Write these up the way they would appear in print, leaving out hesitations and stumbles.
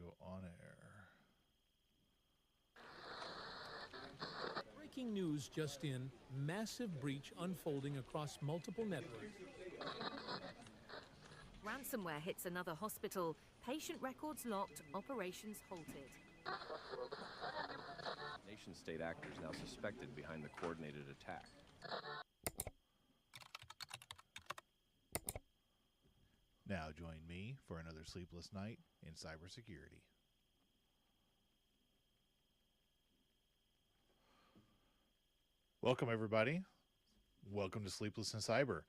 go on air. Breaking news just in, massive breach unfolding across multiple networks. Ransomware hits another hospital. Patient records locked, operations halted. Nation-state actors now suspected behind the coordinated attack. Now join me for another sleepless night in cybersecurity. Welcome, everybody. Welcome to Sleepless in Cyber.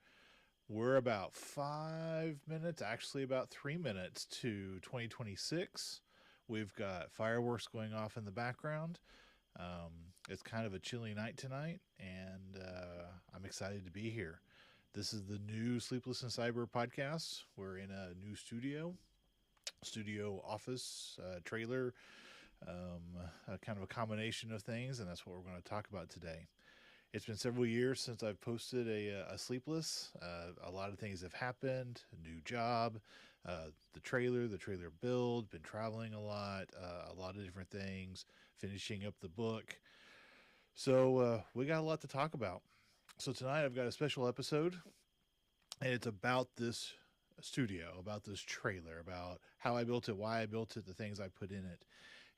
We're about 5 minutes, actually about 3 minutes to 2026. We've got fireworks going off in the background. It's kind of a chilly night tonight, and I'm excited to be here. This is the new Sleepless in Cyber podcast. We're in a new studio office, trailer, kind of a combination of things, and that's what we're going to talk about today. It's been several years since I've posted a Sleepless. A lot of things have happened. A new job, the trailer build, been traveling a lot of different things, finishing up the book. So we got a lot to talk about. So tonight I've got a special episode, and it's about this studio, about this trailer, about how I built it, why I built it, the things I put in it.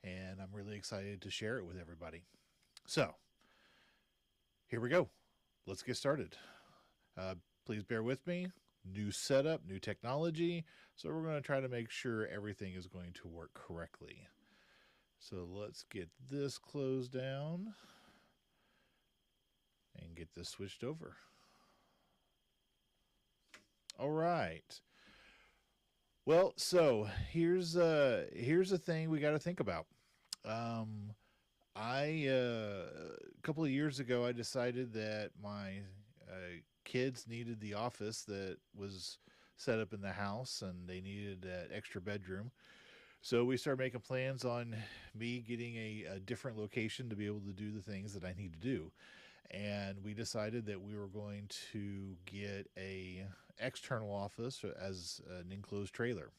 And I'm really excited to share it with everybody. So here we go. Let's get started. Please bear with me. New setup, new technology. So we're going to try to make sure everything is going to work correctly. So let's get this closed down and get this switched over. All right. Well, so here's a thing we got to think about. A couple of years ago, I decided that my kids needed the office that was set up in the house, and they needed that extra bedroom. So we started making plans on me getting a different location to be able to do the things that I need to do. And we decided that we were going to get a external office as an enclosed trailer.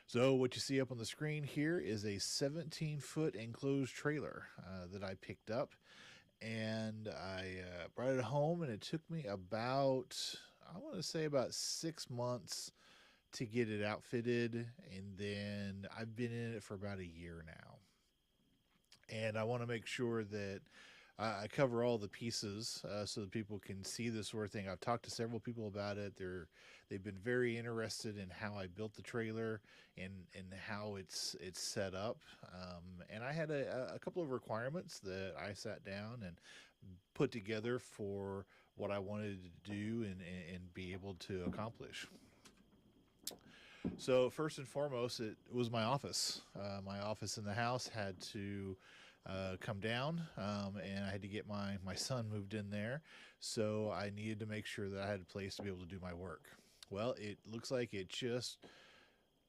So what you see up on the screen here is a 17-foot enclosed trailer that I picked up. And I brought it home, and it took me about, I want to say about 6 months to get it outfitted, and then I've been in it for about a year now. And I want to make sure that I cover all the pieces so that people can see this sort of thing. I've talked to several people about it. They've been very interested in how I built the trailer and how it's set up. And I had a couple of requirements that I sat down and put together for what I wanted to do and be able to accomplish. So first and foremost, it was my office. My office in the house had to come down, and I had to get my son moved in there. So I needed to make sure that I had a place to be able to do my work. Well, it looks like it just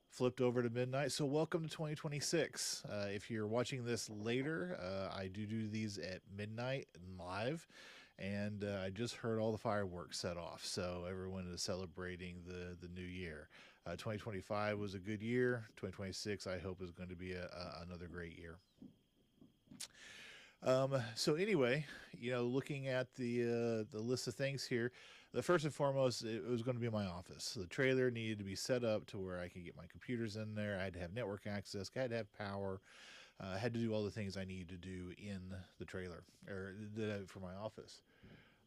flipped over to midnight. So welcome to 2026. If you're watching this later, I do these at midnight and live. And I just heard all the fireworks set off. So everyone is celebrating the new year. 2025 was a good year. 2026, I hope, is going to be another great year. So anyway, looking at the list of things here, the first and foremost, it was going to be my office. So the trailer needed to be set up to where I could get my computers in there. I had to have network access. I had to have power. I had to do all the things I needed to do in the trailer for my office.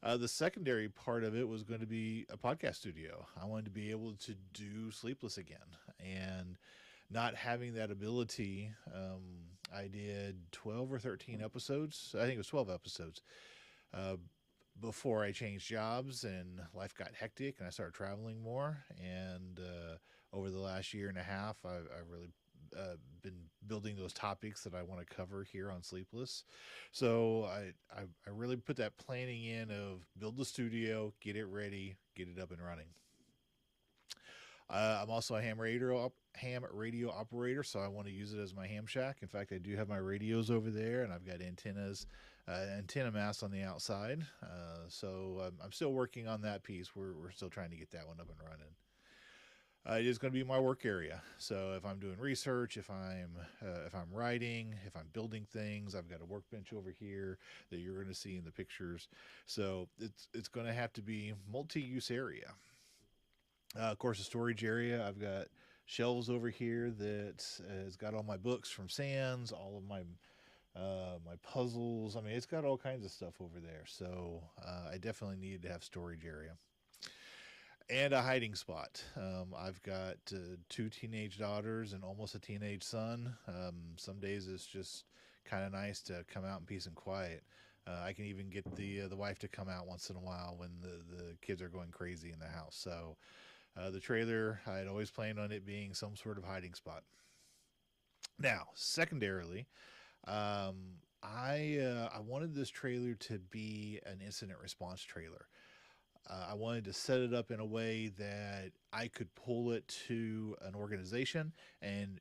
The secondary part of it was going to be a podcast studio. I wanted to be able to do Sleepless again, and not having that ability, I did 12 or 13 episodes. I think it was 12 episodes before I changed jobs and life got hectic and I started traveling more. And over the last year and a half, I've really been building those topics that I want to cover here on Sleepless. So I really put that planning in of build the studio, get it ready, get it up and running. I'm also a ham radio operator, so I want to use it as my ham shack. In fact, I do have my radios over there, and I've got antenna masts on the outside. So I'm still working on that piece. We're still trying to get that one up and running. It is going to be my work area. So if I'm doing research, if I'm writing, if I'm building things, I've got a workbench over here that you're going to see in the pictures. So it's going to have to be multi-use area. Of course, a storage area. I've got shelves over here that has got all my books from Sands, all of my puzzles. I mean, it's got all kinds of stuff over there. So I definitely needed to have storage area and a hiding spot. I've got two teenage daughters and almost a teenage son. Some days it's just kind of nice to come out in peace and quiet. I can even get the wife to come out once in a while when the kids are going crazy in the house. So the trailer, I had always planned on it being some sort of hiding spot. Now, secondarily, I wanted this trailer to be an incident response trailer. I wanted to set it up in a way that I could pull it to an organization and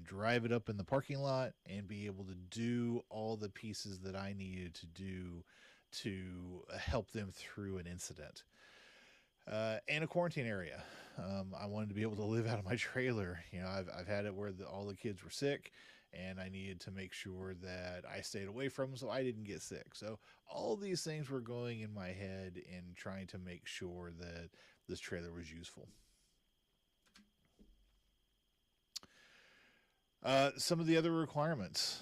drive it up in the parking lot and be able to do all the pieces that I needed to do to help them through an incident. And a quarantine area. I wanted to be able to live out of my trailer. You know, I've had it where all the kids were sick, and I needed to make sure that I stayed away from them so I didn't get sick. So all these things were going in my head in trying to make sure that this trailer was useful. Some of the other requirements,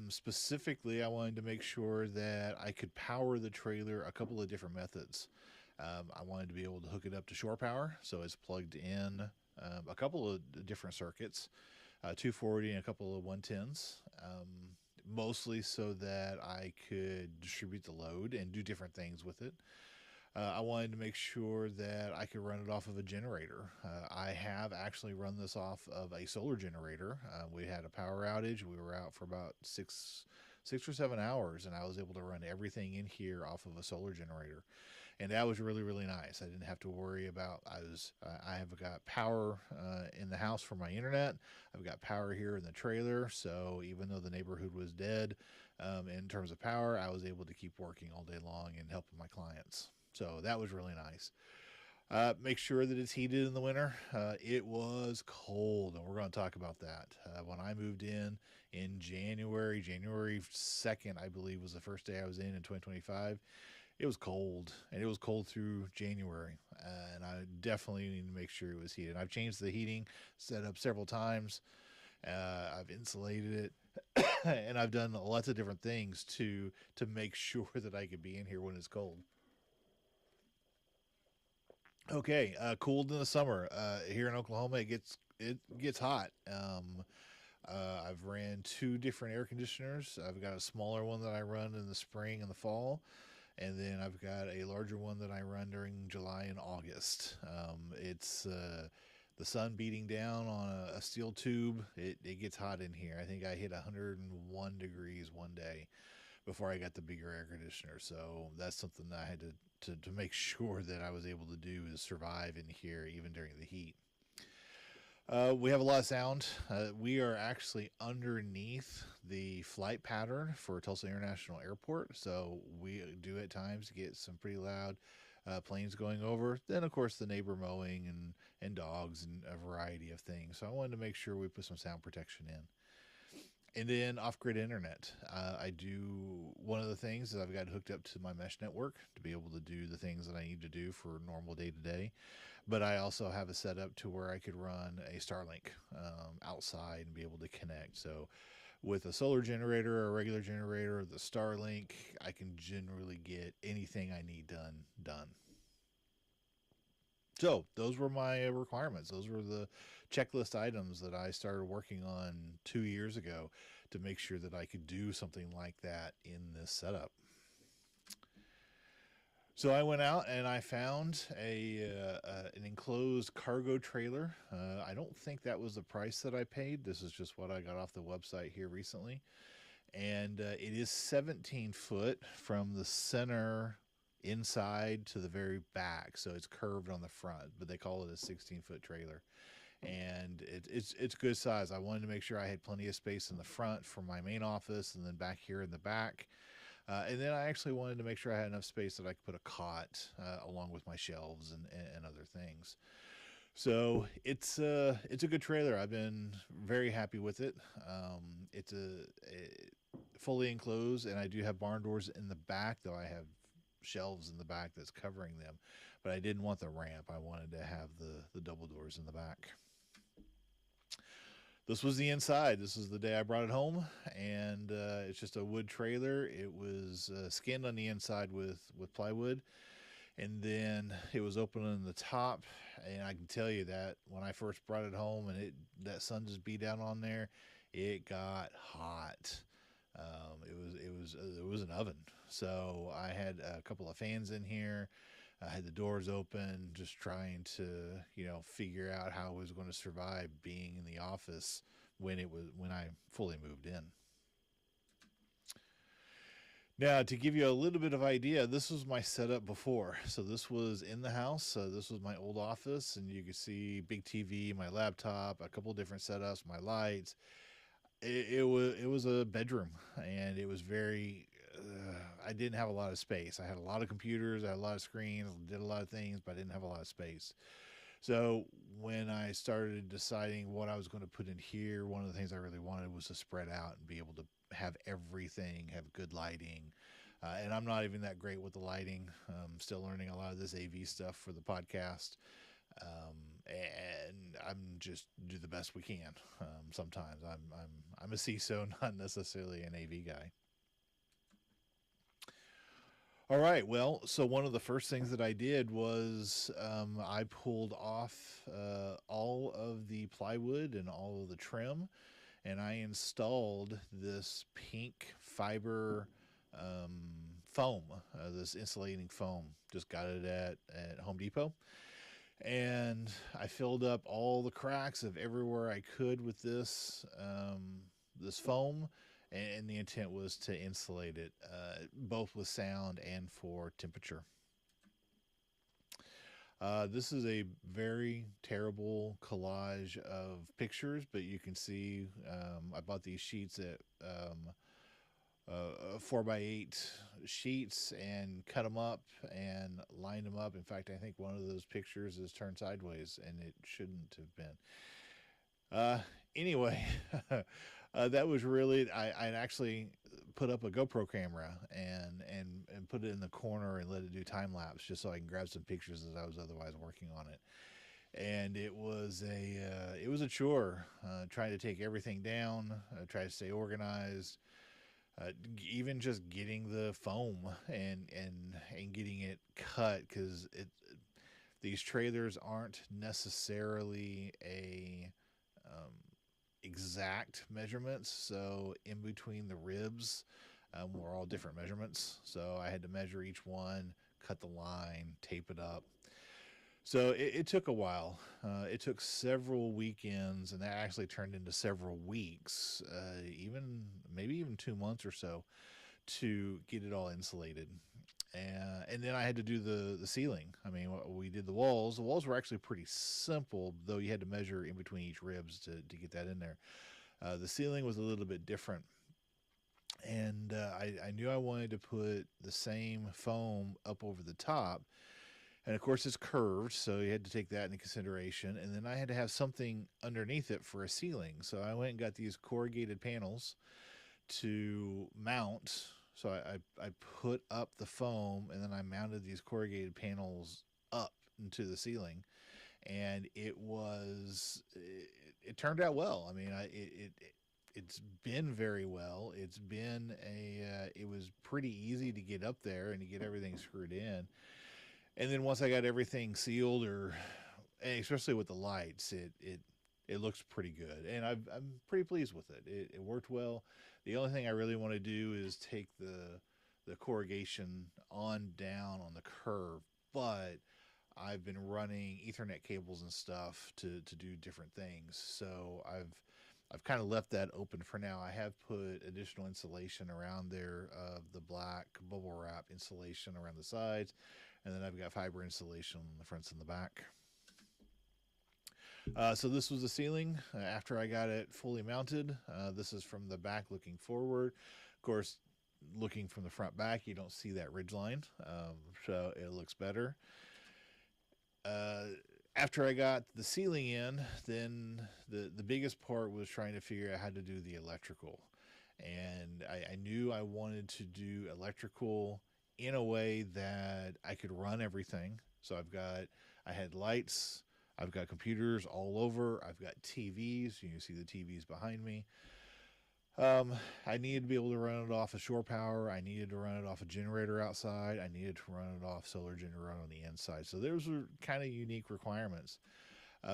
specifically, I wanted to make sure that I could power the trailer a couple of different methods. I wanted to be able to hook it up to shore power, so it's plugged in a couple of different circuits, 240 and a couple of 110s, mostly so that I could distribute the load and do different things with it. I wanted to make sure that I could run it off of a generator. I have actually run this off of a solar generator. We had a power outage. We were out for about six or 7 hours, and I was able to run everything in here off of a solar generator. And that was really, really nice. I didn't have to worry about. I have got power in the house for my internet. I've got power here in the trailer. So even though the neighborhood was dead, in terms of power, I was able to keep working all day long and helping my clients. So that was really nice. Make sure that it's heated in the winter. It was cold, and we're going to talk about that. When I moved in January 2nd, I believe was the first day I was in 2025. It was cold, and it was cold through January, and I definitely need to make sure it was heated. I've changed the heating, set up several times. I've insulated it, and I've done lots of different things to make sure that I could be in here when it's cold. Okay, cooled in the summer. Here in Oklahoma, it gets hot. I've ran two different air conditioners. I've got a smaller one that I run in the spring and the fall, and then I've got a larger one that I run during July and August. It's the sun beating down on a steel tube. It gets hot in here. I think I hit 101 degrees one day before I got the bigger air conditioner. So that's something that I had to make sure that I was able to do is survive in here even during the heat. We have a lot of sound. We are actually underneath the flight pattern for Tulsa International Airport, so we do at times get some pretty loud planes going over. Then, of course, the neighbor mowing and dogs and a variety of things. So I wanted to make sure we put some sound protection in. And then off-grid internet. One of the things is I've got hooked up to my mesh network to be able to do the things that I need to do for normal day-to-day. But I also have it set up to where I could run a Starlink outside and be able to connect. So with a solar generator or a regular generator, the Starlink, I can generally get anything I need done. So those were my requirements. Those were the checklist items that I started working on 2 years ago to make sure that I could do something like that in this setup. So I went out and I found an enclosed cargo trailer. I don't think that was the price that I paid. This is just what I got off the website here recently. And it is 17 foot from the center inside to the very back. So it's curved on the front, but they call it a 16-foot trailer. And it's good size. I wanted to make sure I had plenty of space in the front for my main office and then back here in the back. And then I actually wanted to make sure I had enough space that I could put a cot along with my shelves and other things. It's a good trailer. I've been very happy with it. It's fully enclosed, and I do have barn doors in the back, though I have shelves in the back that's covering them. But I didn't want the ramp. I wanted to have the double doors in the back. This was the inside. This is the day I brought it home, and it's just a wood trailer. It was skinned on the inside with plywood, and then it was open on the top. And I can tell you that when I first brought it home and that sun just beat down on there, it got hot. It was an oven. So I had a couple of fans in here. I had the doors open, just trying to figure out how I was going to survive being in the office when I fully moved in. Now, to give you a little bit of idea, this was my setup before. So this was in the house. So this was my old office, and you can see big TV, my laptop, a couple of different setups, my lights. It was a bedroom, and it was very. I didn't have a lot of space. I had a lot of computers, I had a lot of screens, did a lot of things, but I didn't have a lot of space. So when I started deciding what I was going to put in here, one of the things I really wanted was to spread out and be able to have everything, have good lighting. And I'm not even that great with the lighting. I'm still learning a lot of this AV stuff for the podcast. And I'm just do the best we can. Sometimes I'm a CISO, not necessarily an AV guy. All right. Well, so one of the first things that I did was I pulled off all of the plywood and all of the trim, and I installed this pink fiber um, foam, this insulating foam. Just got it at Home Depot. And I filled up all the cracks of everywhere I could with this foam, and the intent was to insulate it, both with sound and for temperature. This is a very terrible collage of pictures, but you can see I bought these sheets at 4x8 sheets and cut them up and lined them up. In fact, I think one of those pictures is turned sideways, and it shouldn't have been. Anyway, that was really I'd actually put up a GoPro camera and put it in the corner and let it do time lapse just so I can grab some pictures as I was otherwise working on it. And it was a chore trying to take everything down, try to stay organized. Even just getting the foam and getting it cut, because these trailers aren't necessarily a exact measurements. So in between the ribs were all different measurements. So I had to measure each one, cut the line, tape it up. So it took a while. It took several weekends, and that actually turned into several weeks, maybe even 2 months or so, to get it all insulated. And then I had to do the ceiling. I mean, we did the walls. The walls were actually pretty simple, though you had to measure in between each ribs to get that in there. The ceiling was a little bit different. And I knew I wanted to put the same foam up over the top, and of course, it's curved, so you had to take that into consideration. And then I had to have something underneath it for a ceiling. So I went and got these corrugated panels to mount. So I put up the foam, and then I mounted these corrugated panels up into the ceiling. And it turned out well. I mean, it's been very well. It was pretty easy to get up there and to get everything screwed in. And then once I got everything sealed, and especially with the lights, it looks pretty good, and I'm pretty pleased with it. It worked well. The only thing I really want to do is take the corrugation on down on the curve, but I've been running Ethernet cables and stuff to do different things, so I've kind of left that open for now. I have put additional insulation around there of the black bubble wrap insulation around the sides. And then I've got fiber insulation on the fronts and the back. So this was the ceiling after I got it fully mounted. This is from the back looking forward. Of course, looking from the front back, you don't see that ridge line, so it looks better. After I got the ceiling in, then the biggest part was trying to figure out how to do the electrical. And I knew I wanted to do electrical in a way that I could run everything. So I had lights, I've got computers all over, I've got TVs. You can see the TVs behind me. Um, I needed to be able to run it off of shore power. I needed to run it off a generator outside. I needed to run it off solar generator on the inside. So those were kind of unique requirements.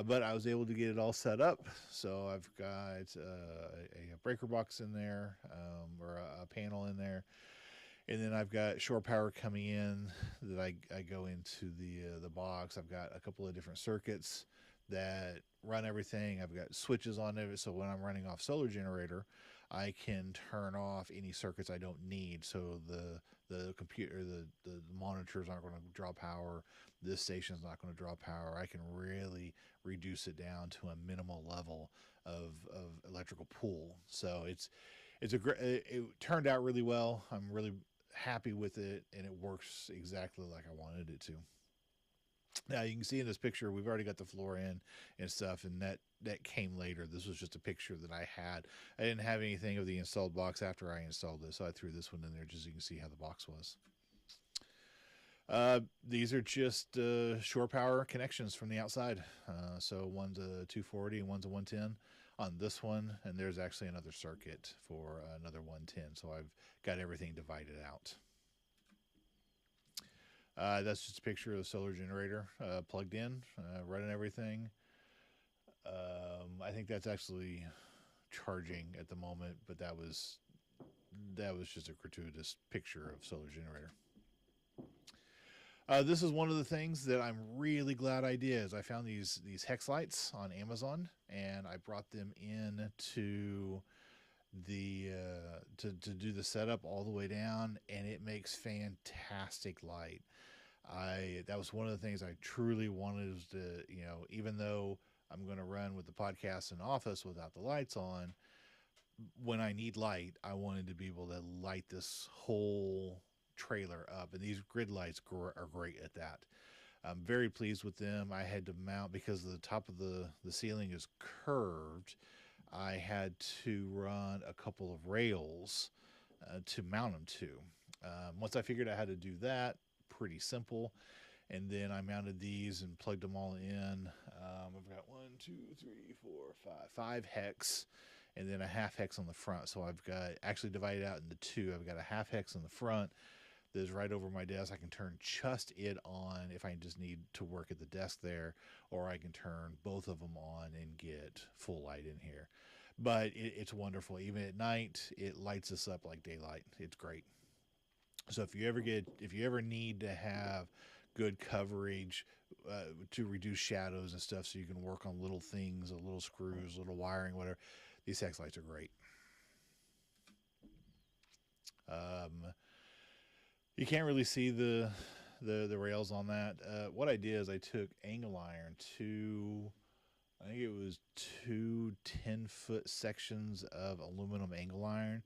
But I was able to get it all set up. So I've got a breaker box in there, or a panel in there, and then I've got shore power coming in that I go into the box. I've got a couple of different circuits that run everything. I've got switches on it, so when I'm running off solar generator, I can turn off any circuits I don't need. So the computer, the monitors aren't going to draw power. This station's not going to draw power. I can really reduce it down to a minimal level of electrical pull. So it's a great. It turned out really well. I'm really happy with it, and it works exactly like I wanted it to. Now you can see in this picture we've already got the floor in and stuff, and that came later. This was just a picture that I had. I didn't have anything of the installed box after I installed this, so I threw this one in there just so you can see how the box was. These are just shore power connections from the outside. So one's a 240 and one's a 110 on this one, and there's actually another circuit for another 110. So I've got everything divided out. That's just a picture of the solar generator plugged in, running everything. I think that's actually charging at the moment, but that was just a gratuitous picture of solar generator. This is one of the things that I'm really glad I did. Is I found these hex lights on Amazon, and I brought them in to the to do the setup all the way down, and it makes fantastic light. That was one of the things I truly wanted, was to, even though I'm going to run with the podcast in office without the lights on, when I need light, I wanted to be able to light this whole trailer up, and these grid lights are great at that. I'm very pleased with them. I had to mount, because the top of the ceiling is curved, I had to run a couple of rails to mount them to. Once I figured out how to do that, pretty simple. And then I mounted these and plugged them all in. I've got 1, 2, 3, 4, 5 hex, and then a half hex on the front. So I've got actually divided out into two. I've got a half hex on the front that is right over my desk. I can turn just it on if I just need to work at the desk there, or I can turn both of them on and get full light in here. But it's wonderful. Even at night, it lights us up like daylight. It's great. So if you ever need to have good coverage to reduce shadows and stuff, so you can work on little things, little screws, little wiring, whatever, these hex lights are great. You can't really see the rails on that. What I did is I took angle iron I think it was two 10-foot sections of aluminum angle iron.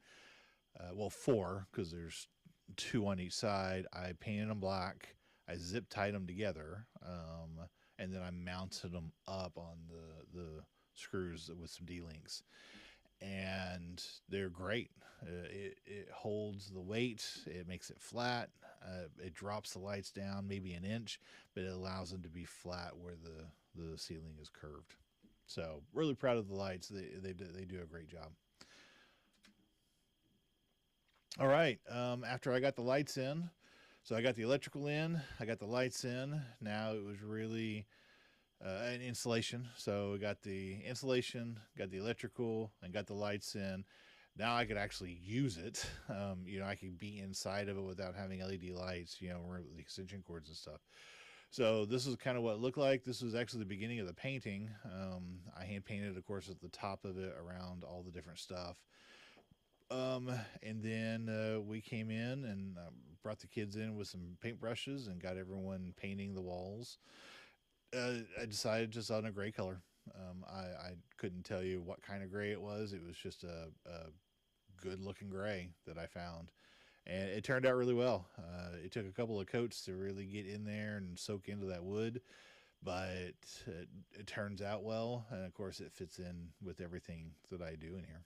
Well, 4, because there's 2 on each side. I painted them black. I zip tied them together, and then I mounted them up on the screws with some D-links. And they're great. It holds the weight. It makes it flat. It drops the lights down maybe an inch, but it allows them to be flat where the ceiling is curved. So really proud of the lights. They do a great job. All right. After I got the lights in, so I got the electrical in, I got the lights in. Now it was really an installation. So we got the insulation, got the electrical, and got the lights in. Now I could actually use it. I could be inside of it without having LED lights, with the extension cords and stuff. So this is kind of what it looked like. This was actually the beginning of the painting. I hand painted, of course, at the top of it around all the different stuff. And then we came in and brought the kids in with some paintbrushes and got everyone painting the walls. I decided just on a gray color. I couldn't tell you what kind of gray it was. It was just a good looking gray that I found. And it turned out really well. It took a couple of coats to really get in there and soak into that wood. but it turns out well, and of course it fits in with everything that I do in here.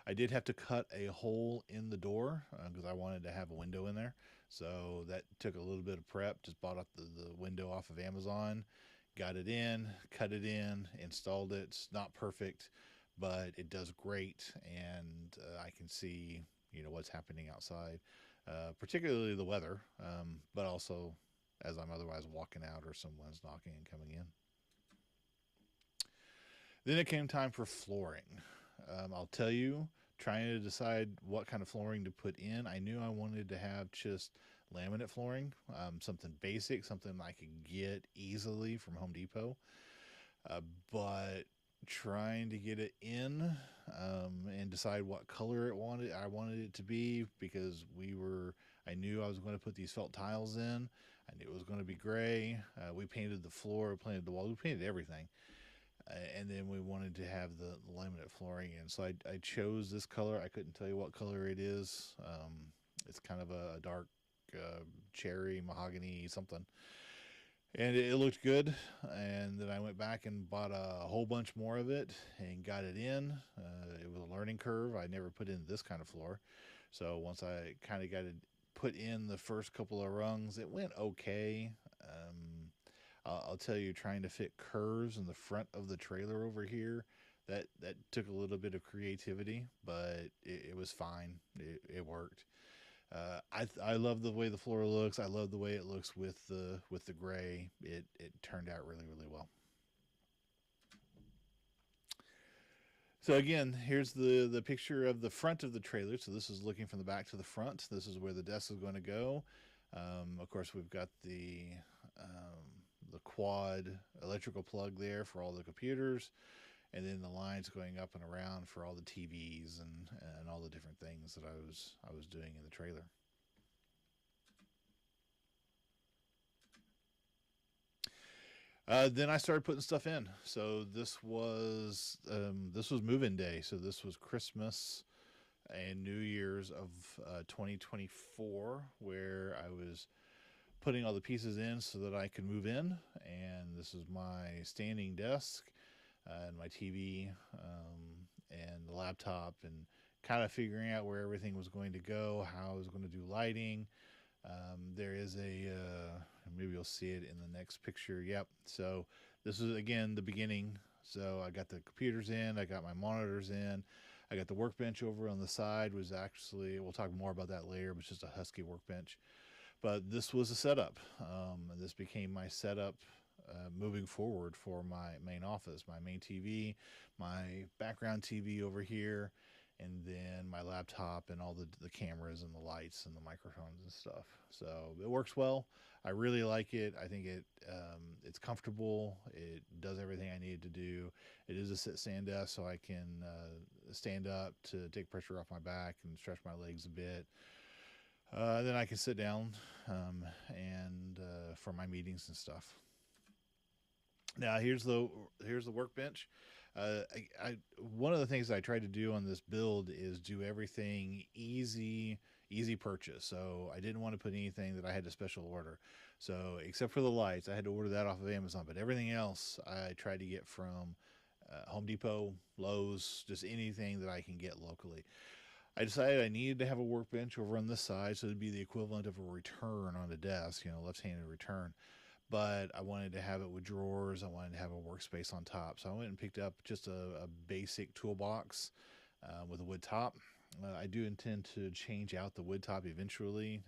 I did have to cut a hole in the door because I wanted to have a window in there. So that took a little bit of prep. Just bought up the window off of Amazon, got it in, cut it in, installed it. It's not perfect, but it does great, and I can see what's happening outside, particularly the weather, but also as I'm otherwise walking out or someone's knocking and coming in. Then it came time for flooring. I'll tell you, trying to decide what kind of flooring to put in, I knew I wanted to have just laminate flooring, something basic, something I could get easily from Home Depot. But trying to get it in and decide what color I wanted it to be, because I knew I was going to put these felt tiles in. I knew it was going to be gray. We painted the floor, we painted the walls, we painted everything. And then we wanted to have the laminate flooring in. So I chose this color. I couldn't tell you what color it is. It's kind of a dark cherry, mahogany, something. And it looked good. And then I went back and bought a whole bunch more of it and got it in. It was a learning curve. I never put in this kind of floor. So once I kind of got it put in the first couple of rungs, it went okay. I'll tell you, trying to fit curves in the front of the trailer over here, that took a little bit of creativity, but it was fine. It worked. I love the way the floor looks. I love the way it looks with the gray. It turned out really, really well. So again, here's the picture of the front of the trailer. So this is looking from the back to the front. This is where the desk is going to go. Of course, we've got the quad electrical plug there for all the computers, and then the lines going up and around for all the TVs and all the different things that I was doing in the trailer. Then I started putting stuff in. So this was move-in day. So this was Christmas and New Year's of 2024, where I was putting all the pieces in so that I could move in. And this is my standing desk and my TV and the laptop, and kind of figuring out where everything was going to go, how I was going to do lighting. There is maybe you'll see it in the next picture. Yep. So this is again the beginning. So I got the computers in, I got my monitors in, I got the workbench over on the side. Was actually, we'll talk more about that later, but it's just a Husky workbench. But this was a setup. And this became my setup moving forward for my main office, my main TV, my background TV over here, and then my laptop and all the cameras and the lights and the microphones and stuff. So it works well. I really like it. I think it's comfortable. It does everything I need to do. It is a sit-stand desk, so I can stand up to take pressure off my back and stretch my legs a bit. Then I can sit down and for my meetings and stuff. Now here's the workbench. One of the things I tried to do on this build is do everything easy purchase. So I didn't want to put anything that I had to special order. So except for the lights, I had to order that off of Amazon. But everything else I tried to get from Home Depot, Lowe's, just anything that I can get locally. I decided I needed to have a workbench over on this side, so it'd be the equivalent of a return on a desk, left-handed return. But I wanted to have it with drawers. I wanted to have a workspace on top. So I went and picked up just a basic toolbox with a wood top. I do intend to change out the wood top eventually.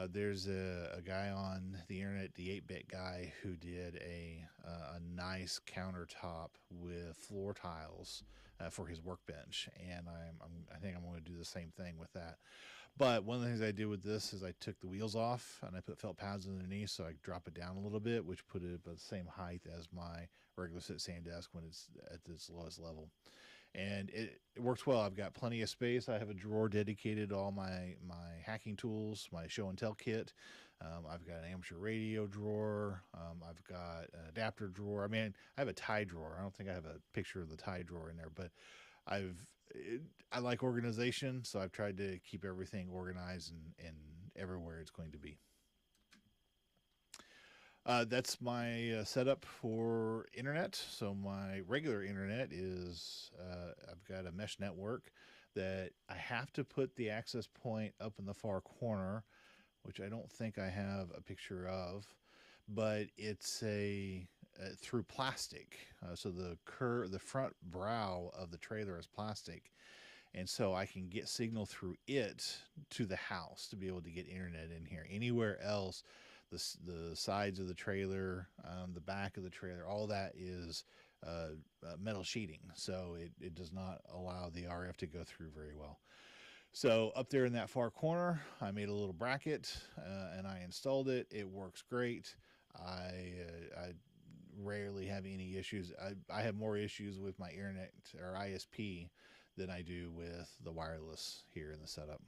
There's a guy on the internet, the 8-bit guy, who did a nice countertop with floor tiles for his workbench, and I think I'm going to do the same thing with that. But one of the things I did with this is I took the wheels off and I put felt pads underneath, so I drop it down a little bit, which put it about the same height as my regular sit-stand desk when it's at its lowest level. And it works well. I've got plenty of space. I have a drawer dedicated to all my hacking tools, my show and tell kit. I've got an amateur radio drawer. I've got an adapter drawer. I mean, I have a tie drawer. I don't think I have a picture of the tie drawer in there, but I like organization, so I've tried to keep everything organized and everywhere it's going to be. That's my setup for internet. So my regular internet is I've got a mesh network that I have to put the access point up in the far corner, which I don't think I have a picture of, but it's a through plastic. So the front brow of the trailer is plastic, and so I can get signal through it to the house to be able to get internet in here. Anywhere else, the sides of the trailer, the back of the trailer, all that is metal sheeting, so it does not allow the RF to go through very well. So up there in that far corner, I made a little bracket and I installed it. It works great. I rarely have any issues. I have more issues with my internet or ISP than I do with the wireless here in the setup.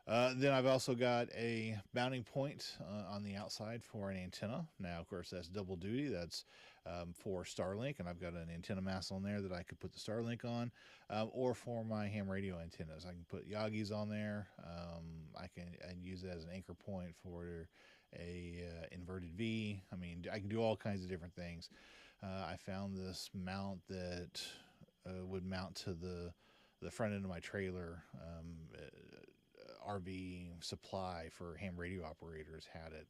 Then I've also got a mounting point on the outside for an antenna. Now, of course, that's double duty. That's for Starlink, and I've got an antenna mast on there that I could put the Starlink on, or for my ham radio antennas. I can put Yagis on there. I can use it as an anchor point for a inverted V. I mean, I can do all kinds of different things. I found this mount that would mount to the front end of my trailer. RV supply for ham radio operators had it.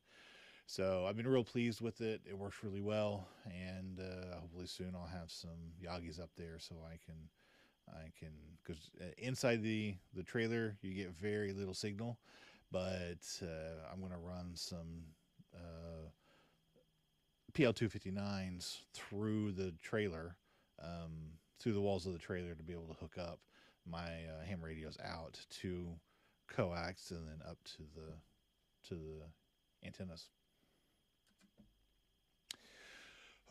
So I've been real pleased with it. It works really well, and hopefully soon I'll have some Yagis up there so I can, because inside the trailer you get very little signal, but I'm going to run some PL259s through the trailer, through the walls of the trailer to be able to hook up my ham radios out to coax and then up to the antennas.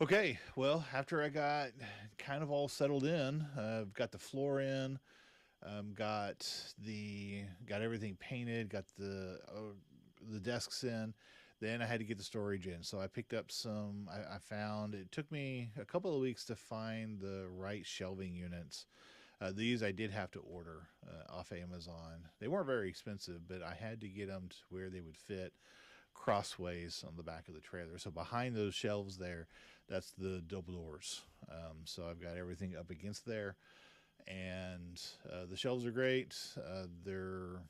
Okay, well, after I got kind of all settled in, I've got the floor in, got everything painted, got the desks in. Then I had to get the storage in, so I picked up some. I found it took me a couple of weeks to find the right shelving units. These I did have to order off Amazon. They weren't very expensive, but I had to get them to where they would fit crossways on the back of the trailer. So behind those shelves there, that's the double doors. So I've got everything up against there, and the shelves are great. They're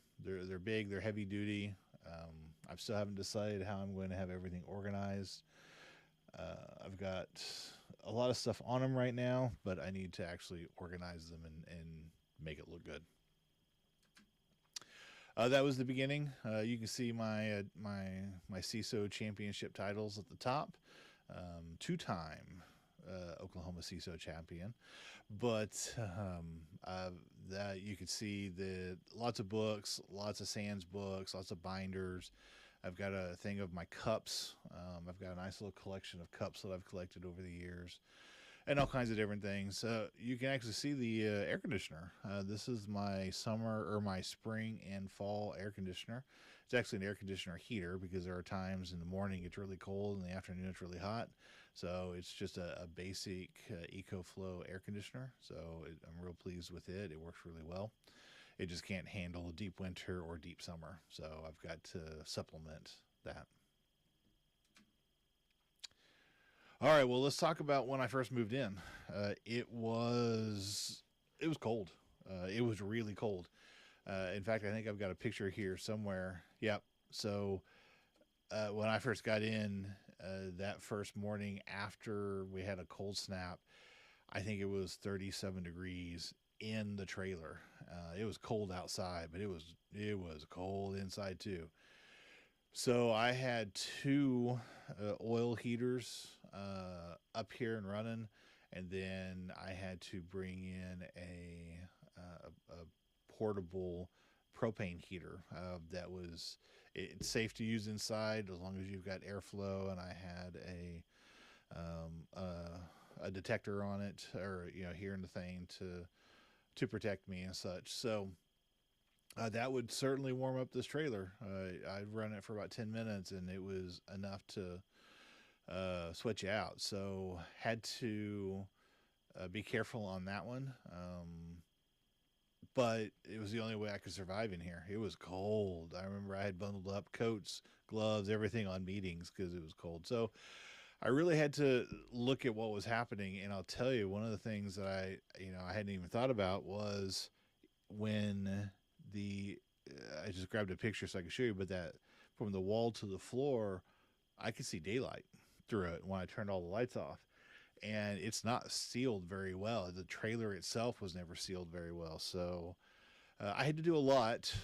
big. They're heavy duty. I still haven't decided how I'm going to have everything organized. I've got a lot of stuff on them right now, but I need to actually organize them and make it look good. That was the beginning. You can see my CISO championship titles at the top. Two-time Oklahoma CISO champion, but that you can see lots of books, lots of SANS books, lots of binders. I've got a thing of my cups. I've got a nice little collection of cups that I've collected over the years, and all kinds of different things. You can actually see the air conditioner. This is my spring and fall air conditioner. It's actually an air conditioner heater because there are times in the morning it's really cold, in the afternoon it's really hot. So it's just a basic EcoFlow air conditioner. So I'm real pleased with it. It works really well. It just can't handle deep winter or deep summer. So I've got to supplement that. All right, well, let's talk about when I first moved in. It was cold. It was really cold. In fact, I think I've got a picture here somewhere. Yep. So when I first got in that first morning after we had a cold snap, I think it was 37 degrees in the trailer. It was cold outside, but it was cold inside too. So I had two oil heaters up here and running, and then I had to bring in a portable propane heater that was it's safe to use inside as long as you've got airflow. And I had a detector on it, or here in the thing to protect me and such. So that would certainly warm up this trailer. I'd run it for about 10 minutes, and it was enough to sweat you out. So had to be careful on that one. but it was the only way I could survive in here. It was cold. I remember I had bundled up coats, gloves, everything on meetings because it was cold. So I really had to look at what was happening. And I'll tell you, one of the things that I hadn't even thought about was when the, I just grabbed a picture so I could show you, but that from the wall to the floor, I could see daylight through it when I turned all the lights off. And it's not sealed very well. The trailer itself was never sealed very well. So I had to do a lot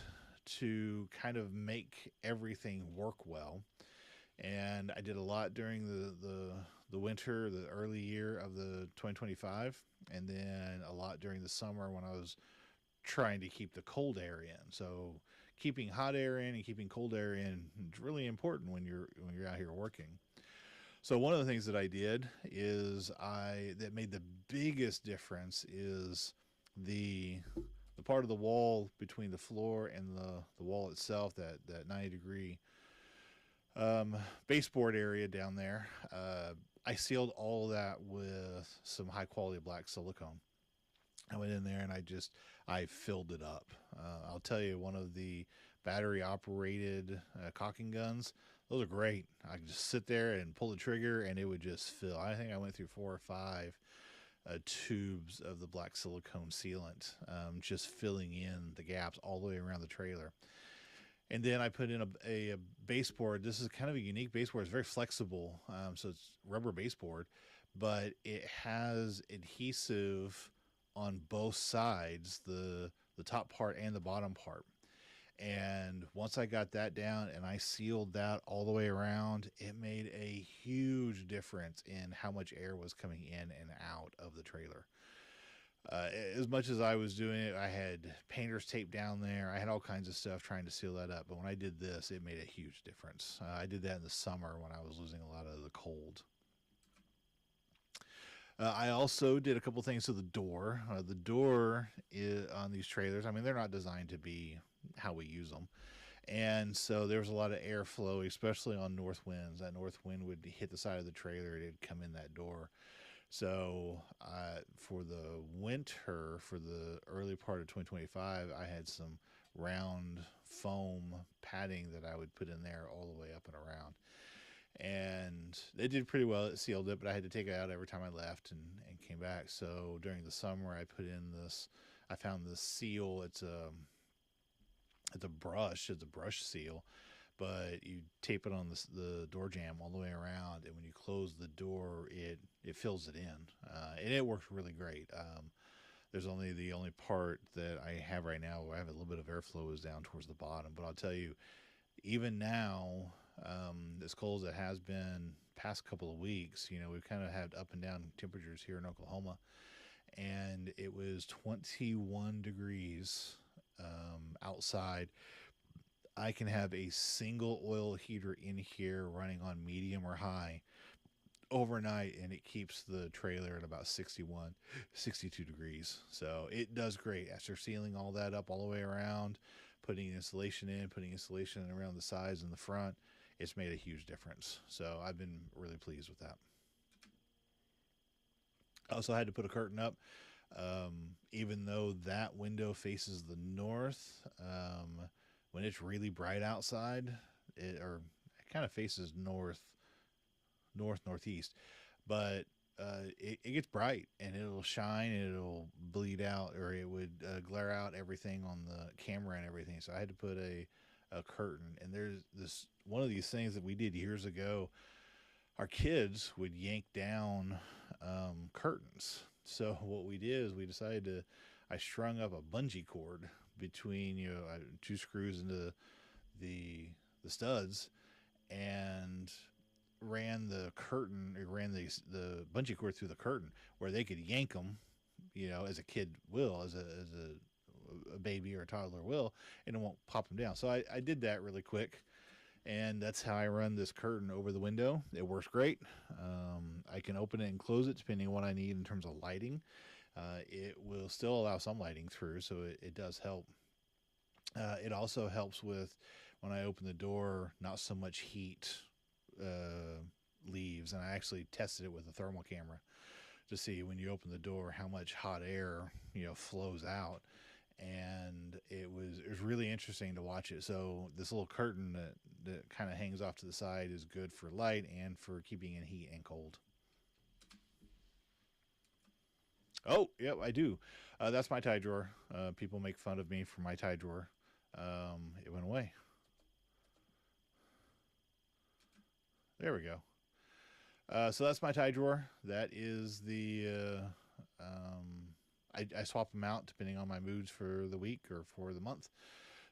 to kind of make everything work well. And I did a lot during the winter, the early year of the 2025, and then a lot during the summer when I was trying to keep the cold air in. So keeping hot air in and keeping cold air in is really important when you're out here working. So one of the things that I did is that made the biggest difference is the part of the wall between the floor and the wall itself, that 90-degree baseboard area down there. I sealed all of that with some high quality black silicone. I went in there and I filled it up. I'll tell you, one of the battery operated caulking guns, those are great. I could just sit there and pull the trigger and it would just fill. I think I went through 4 or 5 tubes of the black silicone sealant, just filling in the gaps all the way around the trailer. And then I put in a baseboard. This is kind of a unique baseboard. It's very flexible, so it's rubber baseboard, but it has adhesive on both sides, the top part and the bottom part. And once I got that down and I sealed that all the way around, it made a huge difference in how much air was coming in and out of the trailer. As much as I was doing it, I had painter's tape down there. I had all kinds of stuff trying to seal that up. But when I did this, it made a huge difference. I did that in the summer when I was losing a lot of the cold. I also did a couple things to the door. The door on these trailers, I mean, they're not designed to be how we use them. And so there was a lot of airflow, especially on north winds. That north wind would hit the side of the trailer, it'd come in that door. So for the winter, for the early part of 2025, I had some round foam padding that I would put in there all the way up and around. And it did pretty well. It sealed it, but I had to take it out every time I left and came back. So during the summer, I put in I found this seal. It's a brush seal, but you tape it on the door jamb all the way around, and when you close the door, it fills it in, and it works really great. There's only the only part that I have right now where I have a little bit of airflow is down towards the bottom, but I'll tell you, even now, as cold as it has been past couple of weeks, we've kind of had up and down temperatures here in Oklahoma, and it was 21 degrees outside. I can have a single oil heater in here running on medium or high overnight, and it keeps the trailer at about 61, 62 degrees. So it does great after sealing all that up all the way around, putting insulation around the sides and the front. It's made a huge difference. So I've been really pleased with that. I also had to put a curtain up. Even though that window faces the north, when it's really bright outside, it kind of faces northeast, but it gets bright and it'll shine and it'll bleed out, or it would glare out everything on the camera and everything. So I had to put a curtain. And there's this one of these things that we did years ago. Our kids would yank down curtains. So what we did is we decided I strung up a bungee cord between 2 screws into the studs, and ran the bungee cord through the curtain where they could yank them, as a kid will, as a baby or a toddler will, and it won't pop them down. So I did that really quick, and that's how I run this curtain over the window. It works great. I can open it and close it depending on what I need in terms of lighting. It will still allow some lighting through, so it does help. It also helps with, when I open the door, not so much heat leaves. And I actually tested it with a thermal camera to see when you open the door how much hot air flows out. and it was really interesting to watch it. So this little curtain that kind of hangs off to the side is good for light and for keeping in heat and cold. Oh, yep, I do. That's my tie drawer. People make fun of me for my tie drawer. It went away. There we go. So that's my tie drawer. That is the. I swap them out depending on my moods for the week or for the month.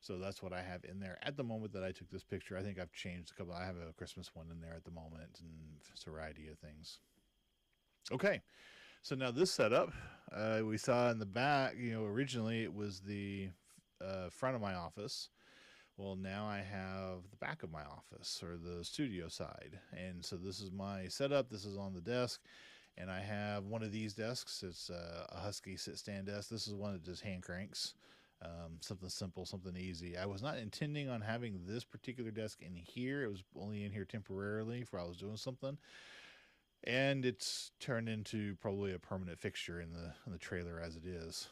So that's what I have in there at the moment that I took this picture. I think I've changed a couple. I have a Christmas one in there at the moment and a variety of things. Okay, so now this setup we saw in the back. Originally it was the front of my office. Well, now I have the back of my office or the studio side. And so this is my setup. This is on the desk. And I have one of these desks. It's a Husky sit-stand desk. This is one that just hand cranks. Something simple, something easy. I was not intending on having this particular desk in here. It was only in here temporarily for I was doing something. And it's turned into probably a permanent fixture in the trailer as it is.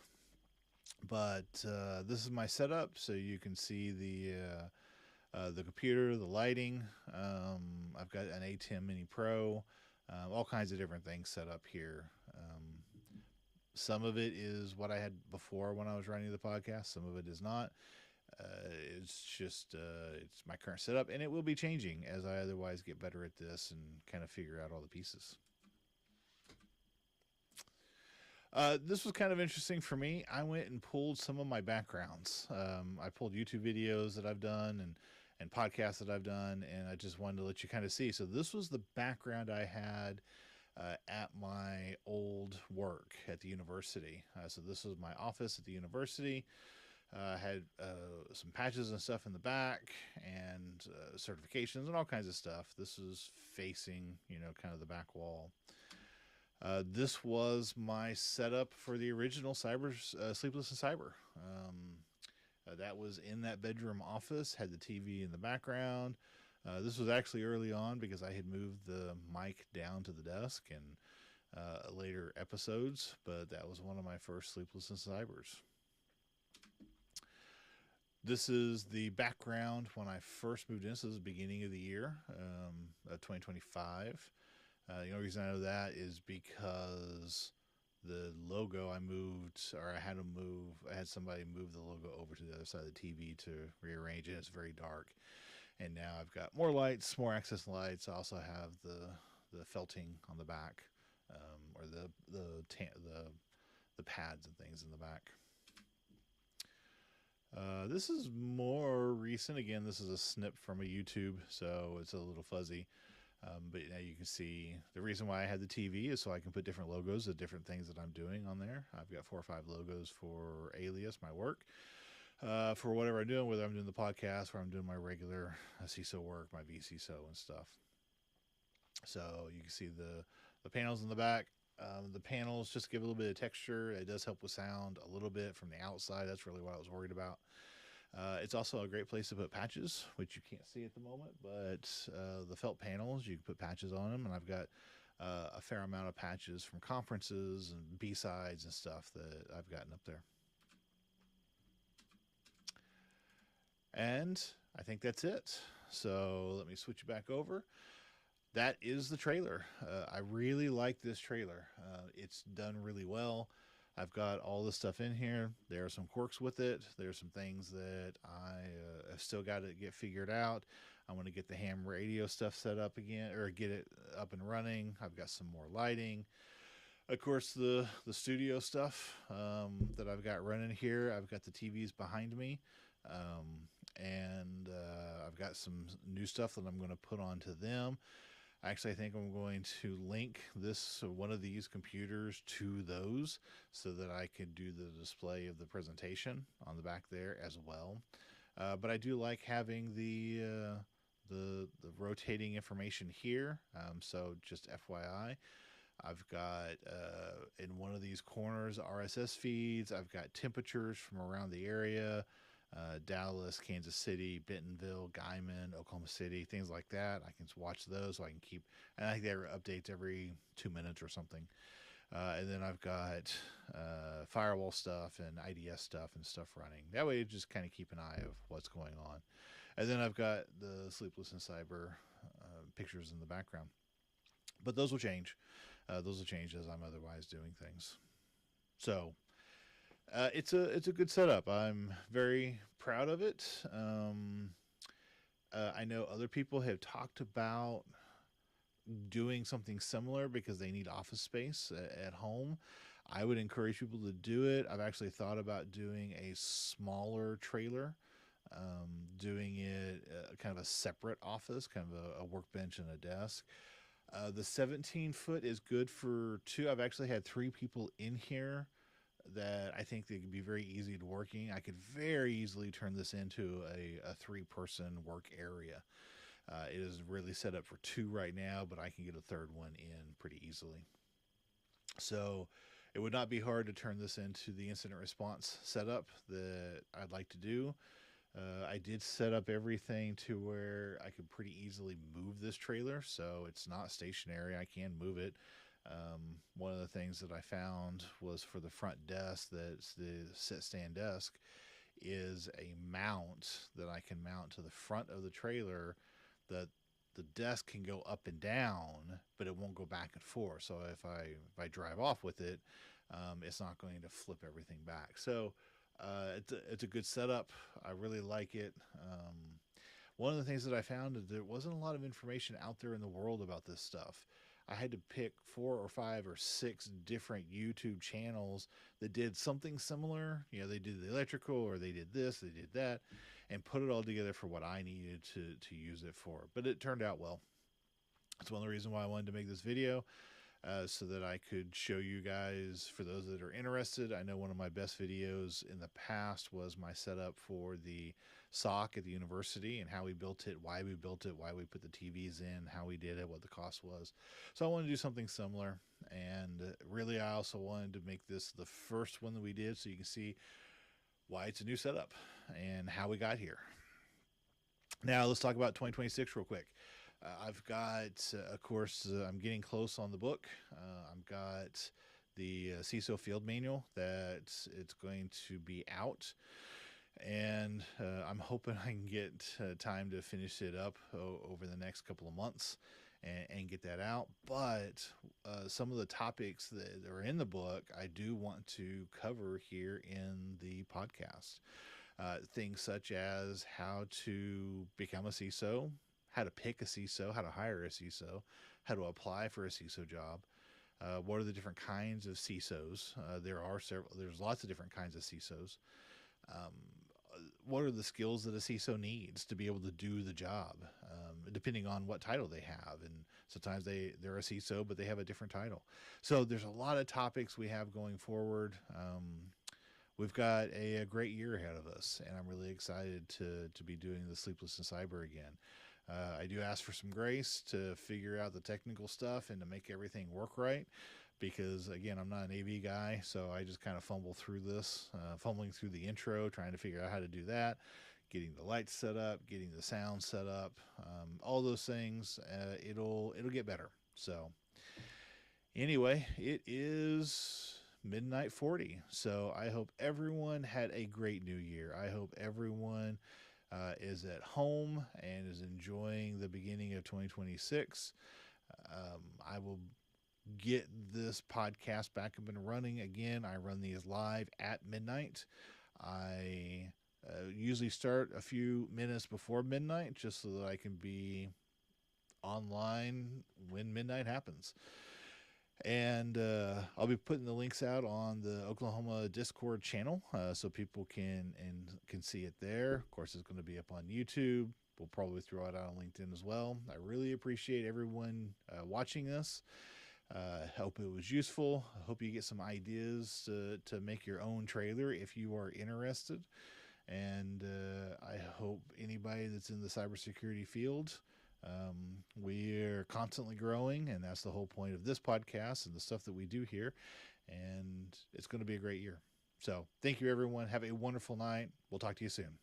But this is my setup, so you can see the computer, the lighting. I've got an A10 Mini Pro, all kinds of different things set up here. Some of it is what I had before when I was running the podcast. Some of it is not. It's just it's my current setup, and it will be changing as I otherwise get better at this and kind of figure out all the pieces. This was kind of interesting for me. I went and pulled some of my backgrounds. I pulled YouTube videos that I've done and podcasts that I've done, and I just wanted to let you kind of see. So this was the background I had at my old work at the university. So this was my office at the university. I had some patches and stuff in the back and certifications and all kinds of stuff. This was facing, kind of the back wall. This was my setup for the original Sleepless and Cyber. That was in that bedroom office, had the TV in the background. This was actually early on because I had moved the mic down to the desk in later episodes, but that was one of my first Sleepless and Cybers. This is the background when I first moved in. This is the beginning of the year, 2025. The only reason I know that is because the logo I had somebody move the logo over to the other side of the TV to rearrange it. It's very dark. And now I've got more lights, more access lights. I also have the felting on the back, or the pads and things in the back. This is more recent. Again, this is a snip from a YouTube, so it's a little fuzzy. But now you can see the reason why I had the TV is so I can put different logos of different things that I'm doing on there. I've got 4 or 5 logos for Alias, my work, for whatever I'm doing, whether I'm doing the podcast or I'm doing my regular CISO work, my VCISO and stuff. So you can see the panels in the back. The panels just give a little bit of texture. It does help with sound a little bit from the outside. That's really what I was worried about. It's also a great place to put patches, which you can't see at the moment, but the felt panels, you can put patches on them, and I've got a fair amount of patches from conferences and B-sides and stuff that I've gotten up there. And I think that's it. So let me switch it back over. That is the trailer. I really like this trailer. It's done really well. I've got all this stuff in here. There are some quirks with it. There's some things that I have still got to get figured out. I want to get the ham radio stuff set up again, or get it up and running. I've got some more lighting. Of course, the studio stuff that I've got running here. I've got the TVs behind me. And I've got some new stuff that I'm going to put onto them. Actually, I think I'm going to link one of these computers to those so that I could do the display of the presentation on the back there as well. But I do like having the rotating information here. So just FYI, I've got in one of these corners RSS feeds. I've got temperatures from around the area. Dallas, Kansas City, Bentonville, Guyman, Oklahoma City, things like that. I can watch those so I can keep, and I think there are updates every 2 minutes or something. And then I've got firewall stuff and IDS stuff and stuff running. That way, you just kind of keep an eye of what's going on. And then I've got the Sleepless in Cyber pictures in the background. But those will change. Those will change as I'm otherwise doing things. So it's a good setup. I'm very proud of it. I know other people have talked about doing something similar because they need office space at home. I would encourage people to do it. I've actually thought about doing a smaller trailer, doing it kind of a separate office, kind of a workbench and a desk. The 17-foot is good for two. I've actually had three people in here that I think they could be very easy to working. I could very easily turn this into a three-person work area. It is really set up for two right now, but I can get a third one in pretty easily. So it would not be hard to turn this into the incident response setup that I'd like to do. I did set up everything to where I could pretty easily move this trailer, so it's not stationary. I can move it. One of the things that I found was for the front desk, that's the sit stand desk, is a mount that I can mount to the front of the trailer. That the desk can go up and down, but it won't go back and forth. So if I drive off with it, it's not going to flip everything back. So it's a good setup. I really like it. One of the things that I found is there wasn't a lot of information out there in the world about this stuff. I had to pick 4 or 5 or 6 different YouTube channels that did something similar. You know, they did the electrical, or they did this, they did that, and put it all together for what I needed to use it for. But it turned out well. That's one of the reasons why I wanted to make this video, so that I could show you guys, for those that are interested. I know one of my best videos in the past was my setup for the SOC at the university and how we built it, why we built it, why we put the TVs in, how we did it, what the cost was. So I wanted to do something similar, and really I also wanted to make this the first one that we did, so you can see why it's a new setup and how we got here. Now let's talk about 2026 real quick. I've got, of course, I'm getting close on the book. I've got the CISO field manual that it's going to be out, and I'm hoping I can get time to finish it up over the next couple of months and get that out. But some of the topics that are in the book, I do want to cover here in the podcast. Things such as how to become a CISO, how to pick a CISO, how to hire a CISO, how to apply for a CISO job. What are the different kinds of CISOs? There's lots of different kinds of CISOs. What are the skills that a CISO needs to be able to do the job, depending on what title they have. And sometimes they're a CISO, but they have a different title. So there's a lot of topics we have going forward. We've got a great year ahead of us, and I'm really excited to be doing the Sleepless in Cyber again. I do ask for some grace to figure out the technical stuff and to make everything work right, because again, I'm not an AV guy, so I just kind of fumble through this, fumbling through the intro, trying to figure out how to do that, getting the lights set up, getting the sound set up, all those things. It'll get better. So anyway, it is midnight 40. So I hope everyone had a great new year. I hope everyone is at home and is enjoying the beginning of 2026. I will get this podcast back up and running again. I run these live at midnight. I usually start a few minutes before midnight just so that I can be online when midnight happens. And I'll be putting the links out on the Oklahoma Discord channel, so people can see it there. Of course, it's going to be up on YouTube. We'll probably throw it out on LinkedIn as well. I really appreciate everyone watching this. Hope it was useful. I hope you get some ideas to make your own trailer if you are interested. And I hope anybody that's in the cybersecurity field, we are constantly growing, and that's the whole point of this podcast and the stuff that we do here. And it's going to be a great year. So thank you, everyone. Have a wonderful night. We'll talk to you soon.